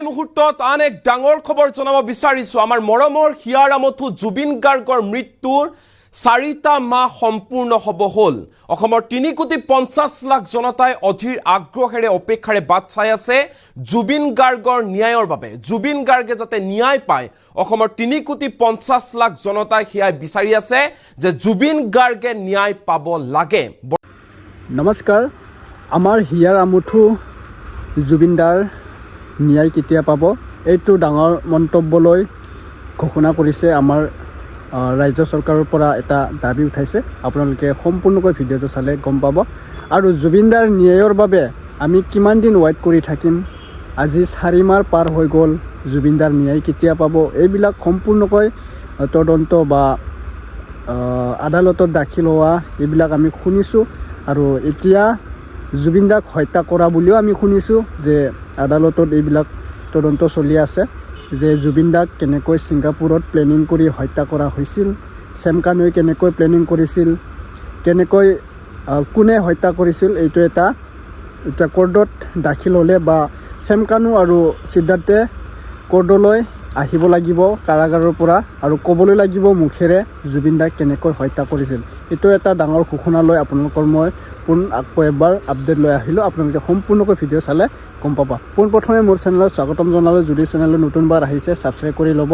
মুহূৰ্তত আন এক ডাঙৰ খবৰ জনাব বিচাৰিছো আমাৰ মৰমৰ হিয়াৰামঠু জুবিন গাৰ্গৰ মৃত্যুৰ 4টা মাহ সম্পূৰ্ণ হ'ব হ'ল অসমৰ 3,50,00,000 জনতাই অধীৰ আগ্ৰহেৰে অপেক্ষাৰে বাট চাই আছে জুবিন গাৰ্গৰ ন্যায়ৰ বাবে জুবিন গাৰ্গে যাতে ন্যায় পায় অসমৰ 3,50,00,000 জনতাই হিয়াই বিচাৰি আছে যে জুবিন গাৰ্গে ন্যায় পাব লাগে। নমস্কাৰ, আমাৰ হিয়াৰামঠু জুবিনদাৰ ন্যায় কেতিয়া পাব এইটো ডাঙৰ মন্তব্যলৈ ঘোষণা কৰিছে আমাৰ ৰাজ্য চৰকাৰৰ পৰা এটা দাবী উঠাইছে। আপোনালোকে সম্পূৰ্ণকৈ ভিডিঅ'টো চালে গম পাব। আৰু জুবিনদাৰ ন্যায়ৰ বাবে আমি কিমান দিন ৱেইট কৰি থাকিম, আজি 4 মাহ পাৰ হৈ গ'ল, জুবিনদাৰ ন্যায় কেতিয়া পাব এইবিলাক সম্পূৰ্ণকৈ তদন্ত বা আদালতত দাখিল হোৱা এইবিলাক আমি শুনিছোঁ। আৰু এতিয়া জুবিনদাক হত্যা কৰা বুলিও আমি শুনিছোঁ যে আদালতত এইবিলাক তদন্ত চলি আছে যে জুবিনদাক কেনেকৈ ছিংগাপুৰত প্লেনিং কৰি হত্যা কৰা হৈছিল, ছেম কানুৱে কেনেকৈ প্লেনিং কৰিছিল, কেনেকৈ কোনে হত্যা কৰিছিল, এইটো এটা এতিয়া কোৰ্টত দাখিল হ'লে বা ছেম কানু আৰু সিদ্ধাৰ্থে কোৰ্টলৈ আহিব লাগিব কাৰাগাৰৰ পৰা আৰু ক'বলৈ লাগিব মুখেৰে জুবিনদাক কেনেকৈ হত্যা কৰিছিল। এইটো এটা ডাঙৰ ঘোষণা লৈ আপোনালোকৰ মই আকৌ এবাৰ আপডেট লৈ আহিলোঁ। আপোনালোকে সম্পূৰ্ণকৈ ভিডিঅ' চালে গম পাবা। পোনপ্ৰথমে মোৰ চেনেলত স্বাগতম জনালোঁ। যদি চেনেললৈ নতুনবাৰ আহিছে ছাবস্ক্ৰাইব কৰি ল'ব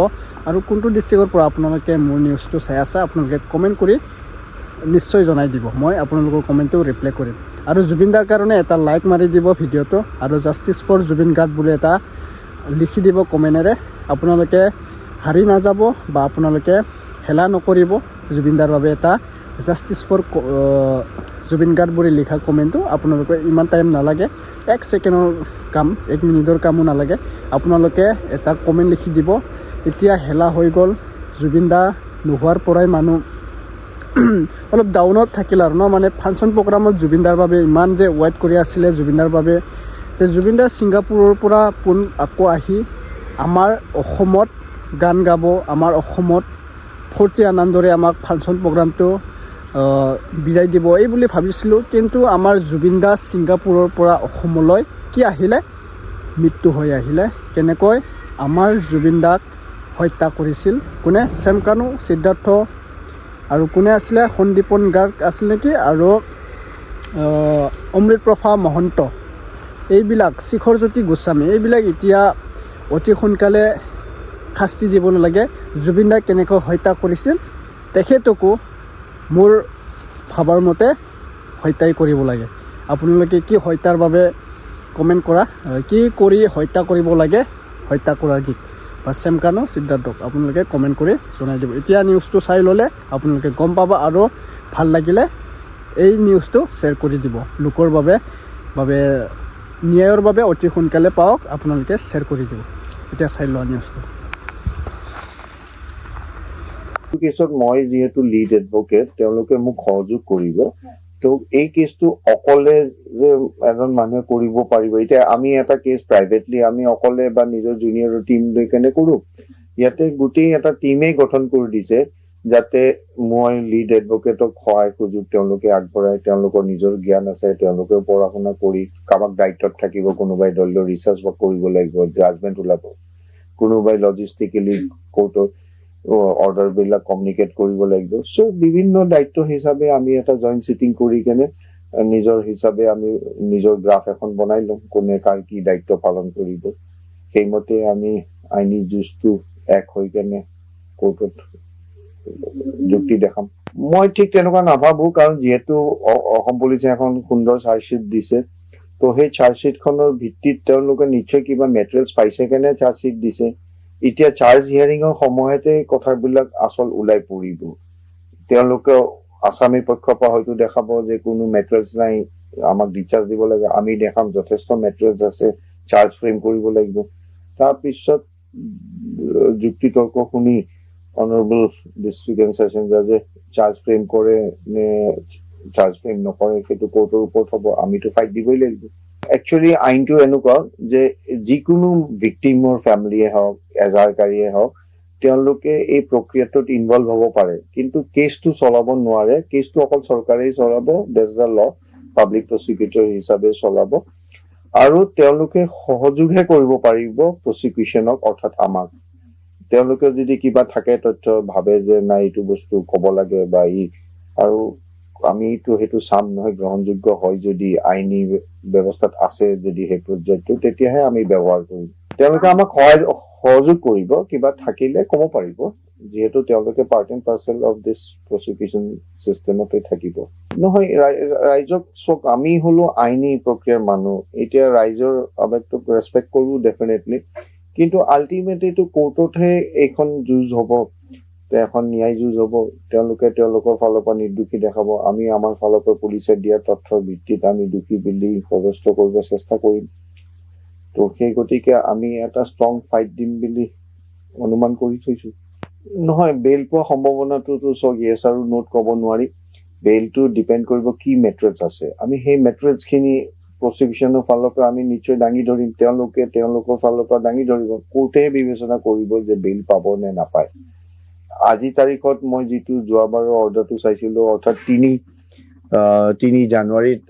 আৰু কোনটো ডিষ্ট্ৰিক্টৰ পৰা আপোনালোকে মোৰ নিউজটো চাই আছে আপোনালোকে কমেণ্ট কৰি নিশ্চয় জনাই দিব। মই আপোনালোকৰ কমেণ্টটো ৰিপ্লাই কৰিম। আৰু জুবিনদাৰ কাৰণে এটা লাইক মাৰি দিব ভিডিঅ'টো আৰু জাষ্টিছ ফৰ জুবিন গাৰ্গ বুলি এটা লিখি দিব কমেণ্টেৰে। আপোনালোকে হাৰি নাযাব বা আপোনালোকে হেলা নকৰিব। জুবিনদাৰ বাবে এটা জাষ্টিছ ফৰ জুবিন গাৰ্গ বুলি লিখা কমেণ্টটো আপোনালোকে ইমান টাইম নালাগে, 1 ছেকেণ্ডৰ কাম, 1 মিনিটৰ কামো নালাগে। আপোনালোকে এটা কমেণ্ট লিখি দিব। এতিয়া হেলা হৈ গ'ল, জুবিনদা নোহোৱাৰ পৰাই মানুহ অলপ ডাউনত থাকিল আৰু মানে ফাংচন প্ৰগ্ৰামত জুবিনদাৰ বাবে ইমান যে ৱেইট কৰি আছিলে জুবিনদাৰ বাবে যে জুবিনদা ছিংগাপুৰৰ পৰা আকৌ আহি আমাৰ অসমত গান গাব, আমাৰ অসমত ফূৰ্তি আনন্দৰে আমাক ফাংচন প্ৰগ্ৰামটো বিদায় দিব এই বুলি ভাবিছিলোঁ। কিন্তু আমাৰ জুবিনদা ছিংগাপুৰৰ পৰা অসমলৈ কি আহিলে, মৃত্যু হৈ আহিলে। কেনেকৈ আমাৰ জুবিনদাক হত্যা কৰিছিল কোনে, ছেম কানু, সিদ্ধাৰ্থ আৰু কোনে আছিলে, সন্দীপন গাৰ্গ আছিল নেকি, আৰু অমৃতপ্ৰভা মহন্ত, এইবিলাক শিখৰজ্যোতি গোস্বামী, এইবিলাক এতিয়া অতি সোনকালে শাস্তি দিব লাগে। জুবিনদাক কেনেকৈ হত্যা কৰিছিল তেখেতকো মোৰ ভাবাৰ মতে হত্যাই কৰিব লাগে। আপোনালোকে কি হত্যাৰ বাবে কমেণ্ট কৰা, কি কৰি হত্যা কৰিব লাগে, হত্যা কৰাৰ গীত বা ছেম কানু, সিদ্ধাৰ্থক আপোনালোকে কমেণ্ট কৰি জনাই দিব। এতিয়া নিউজটো চাই ল'লে আপোনালোকে গম পাব আৰু ভাল লাগিলে এই নিউজটো শ্বেয়াৰ কৰি দিব। লোকৰ বাবে ন্যায়ৰ বাবে অতি সোনকালে পাওক, আপোনালোকে শ্বেয়াৰ কৰি দিব। এতিয়া চাই লোৱা নিউজটো। কেছত মই যিহেতু লিড এডভকেট, তেওঁলোকে মোক সহযোগ কৰিব। তো এই কেছটো অকলে যে এজন মানুহে কৰিব পাৰিব, এতিয়া আমি এটা কেছ প্ৰাইভেটলি আমি অকলে বা নিজৰ জুনিয়ৰ টিম লৈ কেনে কৰোঁ। ইয়াতে গোটেই এটা টিমেই গঠন কৰি দিছে যাতে মই লিড এডভকেটক সহায় সুযোগ তেওঁলোকে আগবঢ়ায়। তেওঁলোকৰ নিজৰ জ্ঞান আছে, তেওঁলোকেও পঢ়া শুনা কৰি কাৰোবাক দায়িত্বত থাকিব, কোনোবাই দলীয় ৰিচাৰ্চ ৱৰ্ক কৰিব লাগিব, জাজমেণ্ট ওলাব, কোনোবাই লজিষ্টিকেলি কোৰ্টত অৰ্ডাৰ বিলাক কমিউনিকেট কৰিব লাগিব। চ' বিভিন্ন দায়িত্ব হিচাপে আমি এটা জইণ্ট চিটিং কৰি কেনে নিজৰ হিচাপে আমি নিজৰ গ্ৰাফ এখন বনাই লম, কোনে কাৰ কি দায়িত্ব পালন কৰিব। সেইমতে আমি আইনী যুঁজটো এক হৈ কেনে কোৰ্টত যুক্তি দেখাম। মই ঠিক তেনেকুৱা নাভাবো, কাৰণ যিহেতু অসম পুলিচে এখন সুন্দৰ চাৰ্জশ্বিট দিছে, তো সেই চাৰ্জশ্বিটখনৰ ভিত্তিত তেওঁলোকে নিশ্চয় কিবা মেটেৰিয়েলছ পাইছে কেনে চাৰ্জশ্বিট দিছে। এতিয়া চাৰ্জ হিয়াৰিঙৰ সময়তে কথাবিলাক আচল ওলাই পৰিব। তেওঁলোকে আসামীৰ পক্ষৰ পৰা হয়তো দেখাব যে কোনো মেটেৰিয়েলছ নাই, আমাক ডিচাৰ্জ দিব লাগে, আমি দেখাম যথেষ্ট মেটেৰিয়েলছ আছে, চাৰ্জ ফ্ৰেম কৰিব লাগিব। তাৰপিছত যুক্তি তৰ্ক শুনি অনাৰেবল ডিষ্ট্ৰিক্ট এণ্ড ছেছন জাজে চাৰ্জ ফ্ৰেম কৰে নে চাৰ্জ ফ্ৰেম নকৰে সেইটো কোৰ্টৰ ওপৰত হ'ব, আমিতো ফাইট দিবই লাগিব। একচুৱেলি আইনটো এনেকুৱা যে যিকোনো ভিক্টিমৰ ফেমিলিয়ে হওক, এজাহাৰকাৰীয়ে হওক, তেওঁলোকে এই প্ৰক্ৰিয়াটোত ইনভলভ হ'ব পাৰে, কিন্তু কেছটো চলাব নোৱাৰে। কেছটো অকল চৰকাৰেই চলাব, that's the law, public prosecutor হিচাপে চলাব। আৰু তেওঁলোকে সহযোগহে কৰিব পাৰিব প্ৰচিকিউশ্যনক, অৰ্থাৎ আমাক। তেওঁলোকে যদি কিবা থাকে তথ্য ভাবে যে নাই এইটো বস্তু ক'ব লাগে বা আৰু আমিতো সেইটো চাম নহয়, গ্ৰহণযোগ্য হয় যদি আইনী ব্যৱস্থাত আছে যদি সেই পৰ্যায়টো, তেতিয়াহে আমি ব্যৱহাৰ কৰিম। তেওঁলোকে আমাক সহযোগ কৰিব, কিবা থাকিলে ক'ব পাৰিব, যিহেতু তেওঁলোকে part and parcel of this prosecution চিষ্টেমতে থাকিব। নহয়, ৰাইজক চক, আমি হলো আইনী প্ৰক্ৰিয়াৰ মানুহ, এতিয়া ৰাইজৰ আৱেগটোক ৰেচপেক্ট কৰো ডেফিনেটলি, কিন্তু আল্টিমেটলি কোৰ্টতহে এইখন যুঁজ হ'ব, এখন ন্যায় যুঁজ হ'ব। তেওঁলোকে তেওঁলোকৰ ফালৰ পৰা নিৰ্দোষী দেখাব, আমি আমাৰ ফালৰ পৰা পুলিচে দিয়া তথ্যৰ ভিত্তিত আমি দোষী বুলি সাব্যস্ত কৰিব চেষ্টা কৰিম। তো সেই গতিকে আমি এটা ষ্ট্ৰং ফাইট দিম বুলি অনুমান কৰি থৈছো। নহয়, বেইল পোৱা সম্ভাৱনাটোতো চক য়েছ আৰু নোট ক'ব নোৱাৰি। বেইলটো ডিপেণ্ড কৰিব কি মেট্ৰিক্স আছে, আমি সেই মেট্ৰিক্সখিনি প্ৰচিকিউশ্যনৰ ফালৰ পৰা আমি নিশ্চয় দাঙি ধৰিম, তেওঁলোকে তেওঁলোকৰ ফালৰ পৰা দাঙি ধৰিব, কোৰ্টেহে বিবেচনা কৰিব যে বেইল পাব নে নাপায়। আজি তাৰিখত মই যিটো যোৱাবাৰৰ অৰ্ডাৰটো চাইছিলো, অৰ্থাৎ 3 জানুৱাৰীত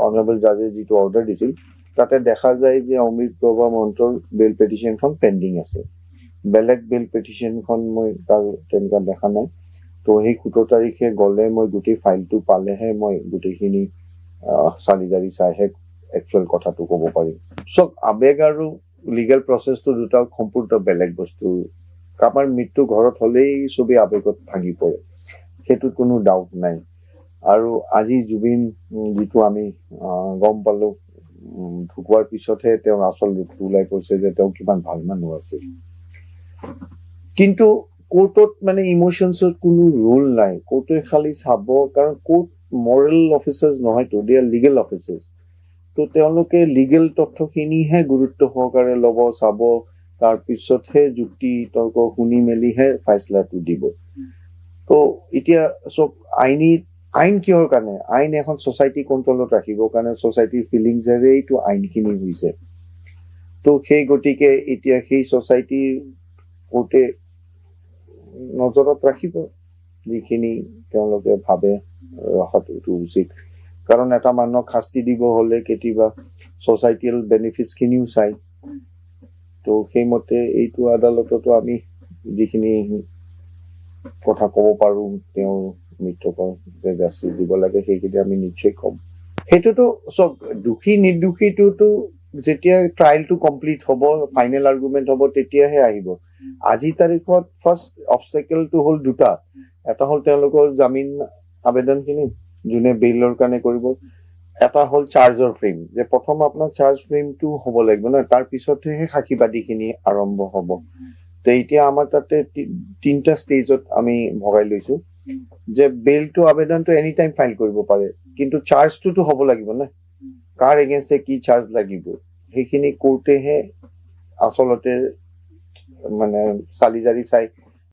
অনাৰেবল জাজে যিটো অৰ্ডাৰ দিছিল, তাতে দেখা যায় যে অমৃত প্ৰভা মহন্তৰ বেইল পেটিশ্যনখন পেণ্ডিং আছে। বেলেগ বেইল পেটিশ্যনখন মই তাৰ তেনেকুৱা দেখা নাই। তো সেই 17 তাৰিখে গ'লে মই গোটেই ফাইলটো পালেহে মই গোটেইখিনি চালি জাৰি চাইহে একচুৱেল কথাটো ক'ব পাৰিম। চব আবেগ আৰু লিগেল প্ৰচেছটো দুটা সম্পূৰ্ণ বেলেগ বস্তু। কাৰোবাৰ মৃত্যু ঘৰত হ'লেই চবেই আবেগত ভাঙি পৰে, সেইটোত কোনো ডাউট নাই। আৰু আজি জুবিন যিটো আমি গম পালো, ঢুকোৱাৰ পিছতহে তেওঁৰ আচল ৰূপটো ওলাই পৰিছে যে তেওঁ কিমান ভাল মানুহ আছিল। কিন্তু কোৰ্টত মানে ইমোশ্যনছৰ কোনো ৰোল নাই, কোৰ্টে খালি চাব, কাৰণ কোৰ্ট মৰেল অফিচাৰ্ছ নহয়তো, দে আৰ লিগেল অফিচাৰ্ছ। তো তেওঁলোকে লিগেল তথ্যখিনিহে গুৰুত্ব সহকাৰে ল'ব, চাব, তাৰপিছতহে যুক্তি তৰ্ক শুনি মেলিহে ফাইচলাটো দিব। তো এতিয়া চব আইন কিহৰ কাৰণে? আইন এখন ছ'চাইটি কণ্ট্ৰলত ৰাখিবৰ কাৰণে, ছ'চাইটিৰ ফিলিংছেৰেইটো আইনখিনি হৈছে। তো সেই গতিকে এতিয়া সেই ছ'চাইটিৰ কোৰ্টে নজৰত ৰাখিব, যিখিনি তেওঁলোকে ভাবে ৰখাটো উচিত। কাৰণ এটা মানুহক শাস্তি দিব হ'লে কেতিয়াবা ছ'চাইটিয়েল বেনিফিটছখিনিও চাই। তো সেইমতে এইটো আদালততো আমি যিখিনি কথা ক'ব পাৰো, তেওঁৰ মৃতকৰ যে জাষ্টিচ দিব লাগে, সেইখিনি আমি নিশ্চয় ক'ম। সেইটোতো চব দোষী নিৰ্দোষীটোতো যেতিয়া ট্ৰায়েলটো কমপ্লিট হ'ব, ফাইনেল আৰ্গুমেণ্ট হ'ব, তেতিয়াহে আহিব। আজি তাৰিখত ফাৰ্ষ্ট অবষ্টেকেলটো হ'ল দুটা। এটা হ'ল তেওঁলোকৰ জামিন আবেদনখিনি যোনে বেইলৰ কাৰণে কৰিব, এটা হ'ল চাৰ্জৰ ফ্ৰেম, যে প্ৰথম আপোনাৰ চাৰ্জ ফ্ৰেমটো হ'ব লাগিব ন, তাৰ পিছতহে সাক্ষীবাদীখিনি আৰম্ভ হ'ব। তো এতিয়া আমাৰ তাতে 3টা ষ্টেজত আমি ভগাই লৈছো, যে বেইলটো আবেদনটো এনি টাইম ফাইল কৰিব পাৰে, কিন্তু চাৰ্জটোতো হ'ব লাগিব না, কাৰ এগেইনষ্টে কি চাৰ্জ লাগিব, সেইখিনি কোৰ্টেহে আচলতে মানে চালি জাৰি চাই